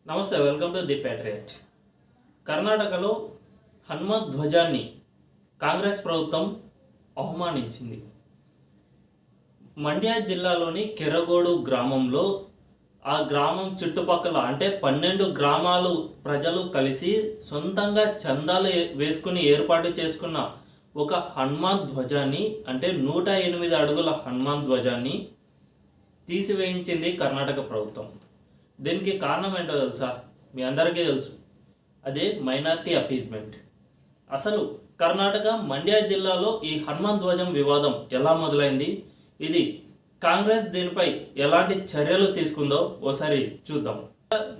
నమస్తే, welcome to the patriot. కర్ణాటకలో హనుమత్ ధ్వజాన్ని కాంగ్రెస్ ప్రభుత్వం అవమానించింది. మండ్య జిల్లాలోని కెరగోడు గ్రామంలో ఆ గ్రామం చుట్టుపక్కల అంటే 12 గ్రామాలు ప్రజలు కలిసి సొంతంగా చందాలు వేసుకుని ఏర్పాటు చేసుకున్న ఒక హనుమాన్ ధ్వజాన్ని అంటే 108 అడుగుల హనుమాన్ ధ్వజాన్ని తీసివేయించింది కర్ణాటక ప్రభుత్వం. దీనికి కారణం ఏంటో తెలుసా? మీ అందరికీ తెలుసు, అదే మైనారిటీ అపీజ్మెంట్. అసలు కర్ణాటక మండ్య జిల్లాలో ఈ హనుమాన్ ధ్వజం వివాదం ఎలా మొదలైంది, ఇది కాంగ్రెస్ దీనిపై ఎలాంటి చర్యలు తీసుకుందో ఓసారి చూద్దాం.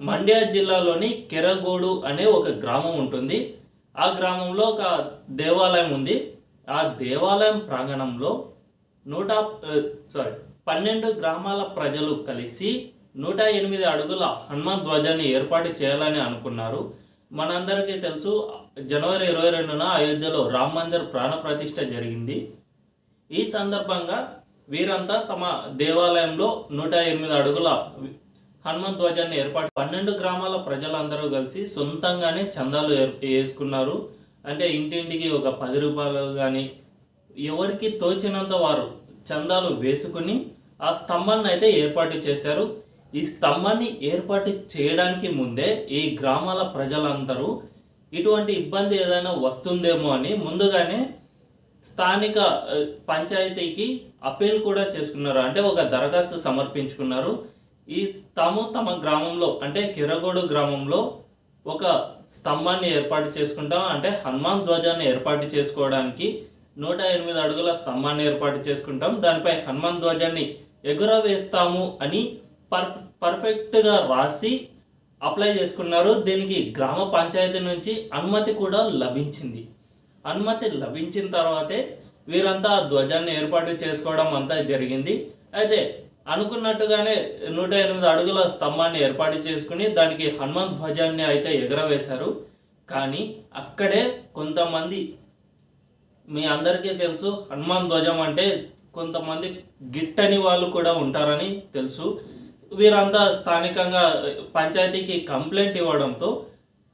మండ్య జిల్లాలోని కెరగోడు అనే ఒక గ్రామం ఉంటుంది. ఆ గ్రామంలో ఒక దేవాలయం ఉంది. ఆ దేవాలయం ప్రాంగణంలో 12 గ్రామాల ప్రజలు కలిసి 108 అడుగుల హనుమాన్ ధ్వజాన్ని ఏర్పాటు చేయాలని అనుకున్నారు. మనందరికీ తెలుసు, జనవరి 22న అయోధ్యలో రామ్ మందిర్ ప్రాణ ప్రతిష్ఠ జరిగింది. ఈ సందర్భంగా వీరంతా తమ దేవాలయంలో 108 అడుగుల హనుమాన్ ధ్వజాన్ని ఏర్పాటు 12 గ్రామాల ప్రజలందరూ కలిసి సొంతంగానే చందాలు వేసుకున్నారు. అంటే ఇంటింటికి ఒక 10 రూపాయలు కానీ ఎవరికి తోచినంత వారు చందాలు వేసుకుని ఆ స్తంభాన్ని అయితే ఏర్పాటు చేశారు. ఈ స్తంభాన్ని ఏర్పాటు చేయడానికి ముందే ఈ గ్రామాల ప్రజలందరూ ఇటువంటి ఇబ్బంది ఏదైనా వస్తుందేమో అని ముందుగానే స్థానిక పంచాయతీకి అప్పీల్ కూడా చేసుకున్నారు. అంటే ఒక దరఖాస్తు సమర్పించుకున్నారు. తమ గ్రామంలో అంటే కిరగోడు గ్రామంలో ఒక స్తంభాన్ని ఏర్పాటు చేసుకుంటాం, అంటే హనుమాన్ ధ్వజాన్ని ఏర్పాటు చేసుకోవడానికి 108 అడుగుల స్తంభాన్ని ఏర్పాటు చేసుకుంటాం, దానిపై హనుమాన్ ధ్వజాన్ని ఎగురవేస్తాము అని పర్ఫెక్ట్గా రాసి అప్లై చేసుకున్నారు. దీనికి గ్రామ పంచాయతీ నుంచి అనుమతి కూడా లభించింది. అనుమతి లభించిన తర్వాతే వీరంతా ఆ ధ్వజాన్ని ఏర్పాటు చేసుకోవడం అంతా జరిగింది. అయితే అనుకున్నట్టుగానే 108 అడుగుల స్తంభాన్ని ఏర్పాటు చేసుకుని దానికి హనుమాన్ ధ్వజాన్ని అయితే ఎగరవేశారు. కానీ అక్కడే కొంతమంది, మీ అందరికీ తెలుసు హనుమాన్ ధ్వజం అంటే కొంతమంది గిట్టని వాళ్ళు కూడా ఉంటారని తెలుసు. వీరంతా స్థానికంగా పంచాయతీకి కంప్లైంట్ ఇవ్వడంతో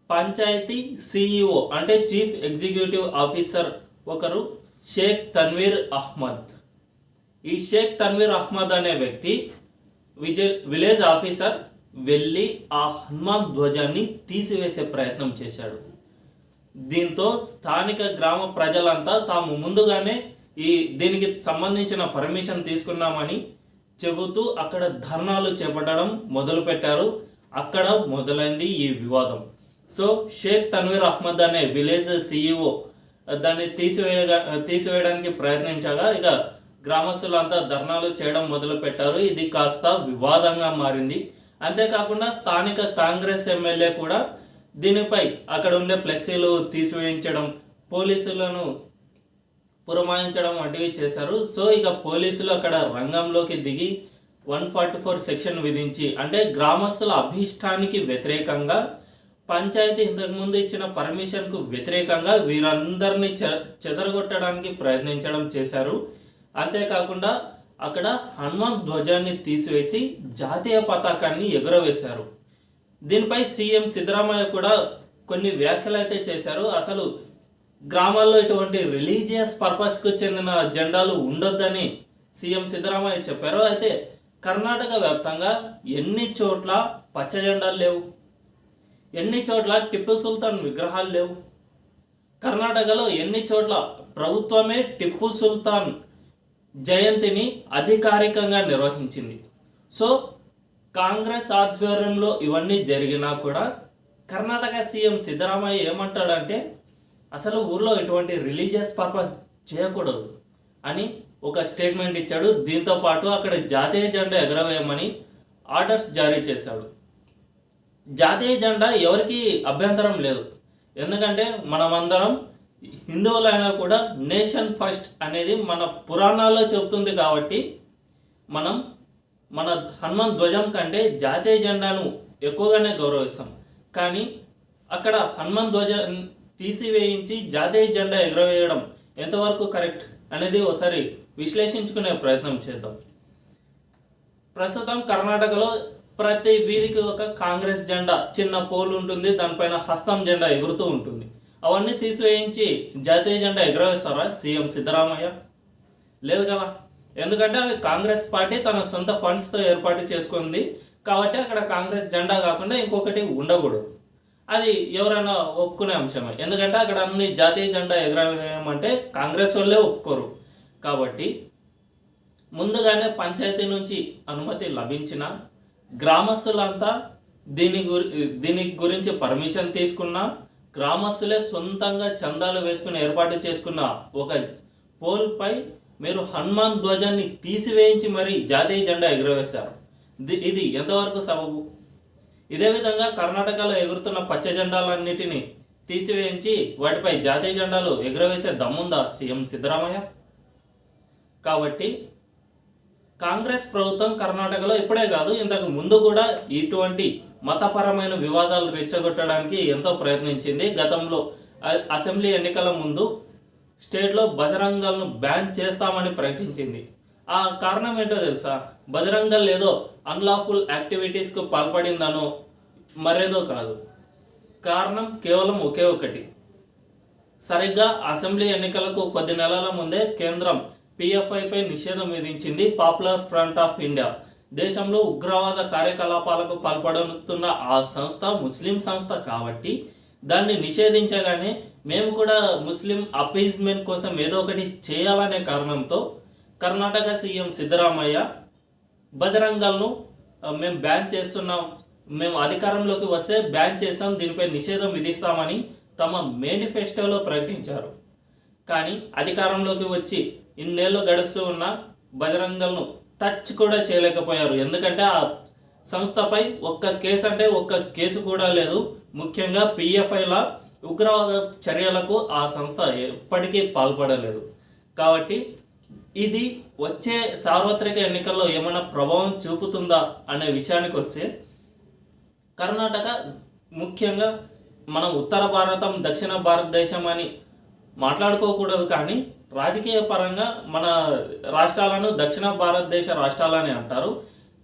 పంచాయతీ సిఇఓ అంటే చీఫ్ ఎగ్జిక్యూటివ్ ఆఫీసర్ ఒకరు షేక్ తన్వీర్ అహ్మద్, ఈ షేక్ తన్వీర్ అహ్మద్ అనే వ్యక్తి విలేజ్ ఆఫీసర్ వెళ్ళి ఆ హనుమాన్ ధ్వజాన్ని తీసివేసే ప్రయత్నం చేశాడు. దీంతో స్థానిక గ్రామ ప్రజలంతా తాము ముందుగానే దీనికి సంబంధించిన పర్మిషన్ తీసుకున్నామని చెబుతూ అక్కడ ధర్నాలు చేపట్టడం మొదలుపెట్టారు. అక్కడ మొదలైంది ఈ వివాదం. సో షేక్ తన్వీర్ అహ్మద్ అనే విలేజ్ సిఇఓ దాన్ని తీసివేయడానికి ప్రయత్నించగా ఇక గ్రామస్తులంతా ధర్నాలు చేయడం మొదలు పెట్టారు. ఇది కాస్త వివాదంగా మారింది. అంతేకాకుండా స్థానిక కాంగ్రెస్ ఎమ్మెల్యే కూడా దీనిపై అక్కడ ఉండే ఫ్లెక్సీలు తీసివేయించడం, పోలీసులను పురమాయించడం వంటివి చేశారు. సో ఇక పోలీసులు అక్కడ రంగంలోకి దిగి 144 సెక్షన్ విధించి, అంటే గ్రామస్తుల అభీష్టానికి వ్యతిరేకంగా పంచాయతీ ఇంతకుముందు ఇచ్చిన పర్మిషన్కు వ్యతిరేకంగా వీరందరినీ చెదరగొట్టడానికి ప్రయత్నించడం చేశారు. అంతేకాకుండా అక్కడ హనుమాన్ ధ్వజాన్ని తీసివేసి జాతీయ పతాకాన్ని ఎగురవేశారు. దీనిపై సీఎం సిద్ధరామయ్య కూడా కొన్ని వ్యాఖ్యలు అయితే చేశారు. అసలు గ్రామాల్లో ఇటువంటి రిలీజియస్ పర్పస్కు చెందిన జెండాలు ఉండొద్దని సీఎం సిద్ధరామయ్య చెప్పారు. అయితే కర్ణాటక వ్యాప్తంగా ఎన్ని చోట్ల పచ్చ జెండాలు లేవు, ఎన్ని చోట్ల టిప్పు సుల్తాన్ విగ్రహాలు లేవు, కర్ణాటకలో ఎన్ని చోట్ల ప్రభుత్వమే టిప్పు సుల్తాన్ జయంతిని అధికారికంగా నిర్వహించింది. సో కాంగ్రెస్ ఆధ్వర్యంలో ఇవన్నీ జరిగినా కూడా కర్ణాటక సీఎం సిద్ధరామయ్య ఏమంటాడంటే అసలు ఊర్లో ఎటువంటి రిలీజియస్ పర్పస్ చేయకూడదు అని ఒక స్టేట్మెంట్ ఇచ్చాడు. దీంతో పాటు అక్కడ జాతీయ జెండా ఎగరవేయమని ఆర్డర్స్ జారీ చేశాడు. జాతీయ జెండా ఎవరికి అభ్యంతరం లేదు, ఎందుకంటే మనమందరం హిందువులైనా కూడా నేషన్ ఫస్ట్ అనేది మన పురాణాల్లో చెబుతుంది. కాబట్టి మనం మన హనుమాన్ ధ్వజం కంటే జాతీయ జెండాను ఎక్కువగానే గౌరవిస్తాం. కానీ అక్కడ హనుమాన్ ధ్వజం తీసివేయించి జాతీయ జెండా ఎగరవేయడం ఎంతవరకు కరెక్ట్ అనేది ఒకసారి విశ్లేషించుకునే ప్రయత్నం చేద్దాం. ప్రస్తుతం కర్ణాటకలో ప్రతి వీధికి ఒక కాంగ్రెస్ జెండా చిన్న పోల్ ఉంటుంది, దానిపైన హస్తం జెండా ఎగురుతూ ఉంటుంది. అవన్నీ తీసివేయించి జాతీయ జెండా ఎగరవేస్తారా సీఎం సిద్ధరామయ్య? లేదు కదా. ఎందుకంటే అవి కాంగ్రెస్ పార్టీ తన సొంత ఫండ్స్తో ఏర్పాటు చేసుకుంది కాబట్టి అక్కడ కాంగ్రెస్ జెండా కాకుండా ఇంకొకటి ఉండకూడదు. అది ఎవరైనా ఒప్పుకునే అంశమే. ఎందుకంటే అక్కడ అన్ని జాతీయ జెండా ఎగరవేయమంటే కాంగ్రెస్ వాళ్ళే ఒప్పుకోరు. కాబట్టి ముందుగానే పంచాయతీ నుంచి అనుమతి లభించిన గ్రామస్తులంతా దీని గురించి పర్మిషన్ తీసుకున్న గ్రామస్తులే సొంతంగా చందాలు వేసుకుని ఏర్పాటు చేసుకున్న ఒక పోల్పై మీరు హనుమాన్ ధ్వజాన్ని తీసివేయించి మరీ జాతీయ జెండా ఎగురవేశారు. ఇది ఎంతవరకు సబబు? ఇదే విధంగా కర్ణాటకలో ఎగురుతున్న పచ్చ జెండాలన్నిటినీ తీసివేయించి వాటిపై జాతీయ జెండాలు ఎగురవేసే దమ్ముందా సీఎం సిద్ధరామయ్య? కాబట్టి కాంగ్రెస్ ప్రభుత్వం కర్ణాటకలో ఇప్పుడే కాదు, ఇంతకు ముందు కూడా ఇటువంటి మతపరమైన వివాదాలు రెచ్చగొట్టడానికి ఎంతో ప్రయత్నించింది. గతంలో అసెంబ్లీ ఎన్నికల ముందు స్టేట్లో బజరంగ్ దళ్ను బ్యాన్ చేస్తామని ప్రకటించింది. ఆ కారణం ఏంటో తెలుసా? బజరంగ్ దళ్ ఏదో అన్లాఫుల్ యాక్టివిటీస్కు పాల్పడిందనో మరేదో కాదు. కారణం కేవలం ఒకే ఒకటి. సరిగ్గా అసెంబ్లీ ఎన్నికలకు కొద్ది నెలల ముందే కేంద్రం పిఎఫ్ఐపై నిషేధం విధించింది. పాపులర్ ఫ్రంట్ ఆఫ్ ఇండియా దేశంలో ఉగ్రవాద కార్యకలాపాలకు పాల్పడుతున్న ఆ సంస్థ ముస్లిం సంస్థ కాబట్టి దాన్ని నిషేధించగానే మేము కూడా ముస్లిం అపీజ్మెంట్ కోసం ఏదో ఒకటి చేయాలనే కారణంతో కర్ణాటక సీఎం సిద్ధరామయ్య బజరంగ్ దళ్ను మేము బ్యాన్ చేస్తున్నాం, మేము అధికారంలోకి వస్తే బ్యాన్ చేస్తాం, దీనిపై నిషేధం విధిస్తామని తమ మేనిఫెస్టోలో ప్రకటించారు. కానీ అధికారంలోకి వచ్చి ఇన్నేళ్ళు గడుస్తూ ఉన్న బజరంగ్ దళ్ను టచ్ కూడా చేయలేకపోయారు. ఎందుకంటే ఆ సంస్థపై ఒక్క కేసు అంటే ఒక్క కేసు కూడా లేదు. ముఖ్యంగా పిఎఫ్ఐల ఉగ్రవాద చర్యలకు ఆ సంస్థ ఎప్పటికీ పాల్పడలేదు. కాబట్టి ఇది వచ్చే సార్వత్రిక ఎన్నికల్లో ఏమైనా ప్రభావం చూపుతుందా అనే విషయానికి వస్తే, కర్ణాటక ముఖ్యంగా మనం ఉత్తర భారతం దక్షిణ భారతదేశం అని మాట్లాడుకోకూడదు, కానీ రాజకీయ పరంగా మన రాష్ట్రాలను దక్షిణ భారతదేశ రాష్ట్రాలని అంటారు.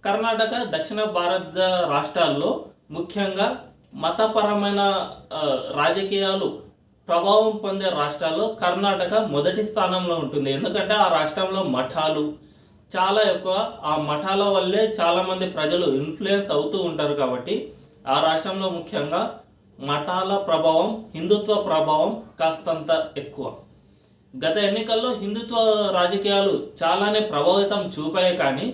కర్ణాటక దక్షిణ భారత రాష్ట్రాల్లో ముఖ్యంగా మతపరమైన రాజకీయాలు ప్రభావం పొందే రాష్ట్రాల్లో కర్ణాటక మొదటి స్థానంలో ఉంటుంది. ఎందుకంటే ఆ రాష్ట్రంలో మఠాలు చాలా ఎక్కువ, ఆ మఠాల వల్లే చాలామంది ప్రజలు ఇన్ఫ్లుయెన్స్ అవుతూ ఉంటారు. కాబట్టి ఆ రాష్ట్రంలో ముఖ్యంగా మఠాల ప్రభావం, హిందుత్వ ప్రభావం కాస్తంత ఎక్కువ. గత ఎన్నికల్లో హిందుత్వ రాజకీయాలు చాలానే ప్రభావితం చూపాయి, కానీ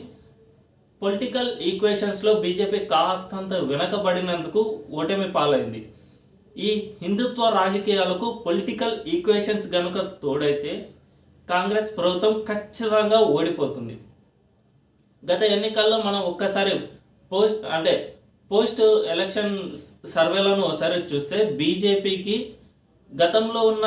పొలిటికల్ ఈక్వేషన్స్లో బీజేపీ కాస్తంత వెనకబడినందుకు ఓటమి పాలైంది. ఈ హిందుత్వ రాజకీయాలకు పొలిటికల్ ఈక్వేషన్స్ కనుక తోడైతే కాంగ్రెస్ ప్రభుత్వం ఖచ్చితంగా ఓడిపోతుంది. గత ఎన్నికల్లో మనం ఒక్కసారి పోస్ట్ ఎలక్షన్ సర్వేలను ఒకసారి చూస్తే బీజేపీకి గతంలో ఉన్న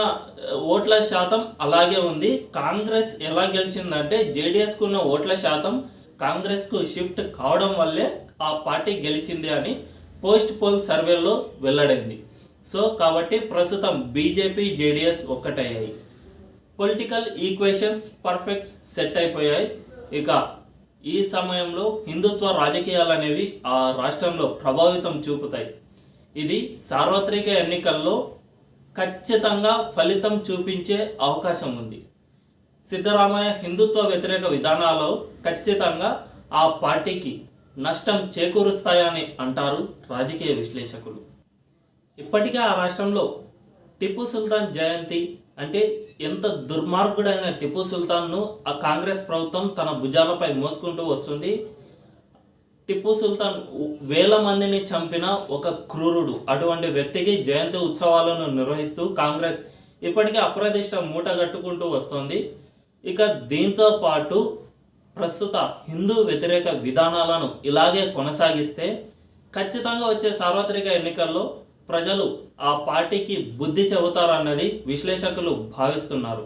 ఓట్ల శాతం అలాగే ఉంది. కాంగ్రెస్ ఎలా గెలిచిందంటే జేడీఎస్కు ఉన్న ఓట్ల శాతం కాంగ్రెస్కు షిఫ్ట్ కావడం వల్లే ఆ పార్టీ గెలిచింది అని పోస్ట్ పోల్ సర్వేలో వెల్లడైంది. సో కాబట్టి ప్రస్తుతం బీజేపీ జేడీఎస్ ఒక్కటయ్యాయి. పొలిటికల్ ఈక్వేషన్స్ పర్ఫెక్ట్ సెట్ అయిపోయాయి. ఇక ఈ సమయంలో హిందుత్వ రాజకీయాలు అనేవి ఆ రాష్ట్రంలో ప్రభావితం చూపుతాయి. ఇది సార్వత్రిక ఎన్నికల్లో ఖచ్చితంగా ఫలితం చూపించే అవకాశం ఉంది. సిద్ధరామయ్య హిందుత్వ వ్యతిరేక విధానాలు ఖచ్చితంగా ఆ పార్టీకి నష్టం చేకూరుస్తాయని అంటారు రాజకీయ విశ్లేషకులు. ఇప్పటికే ఆ రాష్ట్రంలో టిప్పు సుల్తాన్ జయంతి అంటే ఎంత దుర్మార్గుడైన టిప్పు సుల్తాన్ను ఆ కాంగ్రెస్ ప్రభుత్వం తన భుజాలపై మోసుకుంటూ వస్తుంది. టిప్పు సుల్తాన్ వేల మందిని చంపిన ఒక క్రూరుడు. అటువంటి వ్యక్తికి జయంతి ఉత్సవాలను నిర్వహిస్తూ కాంగ్రెస్ ఇప్పటికే అప్రదిష్ట మూటగట్టుకుంటూ వస్తుంది. ఇక దీంతో పాటు ప్రస్తుత హిందూ వ్యతిరేక విధానాలను ఇలాగే కొనసాగిస్తే ఖచ్చితంగా వచ్చే సార్వత్రిక ఎన్నికల్లో ప్రజలు ఆ పార్టీకి బుద్ధి చెబుతారన్నది విశ్లేషకులు భావిస్తున్నారు.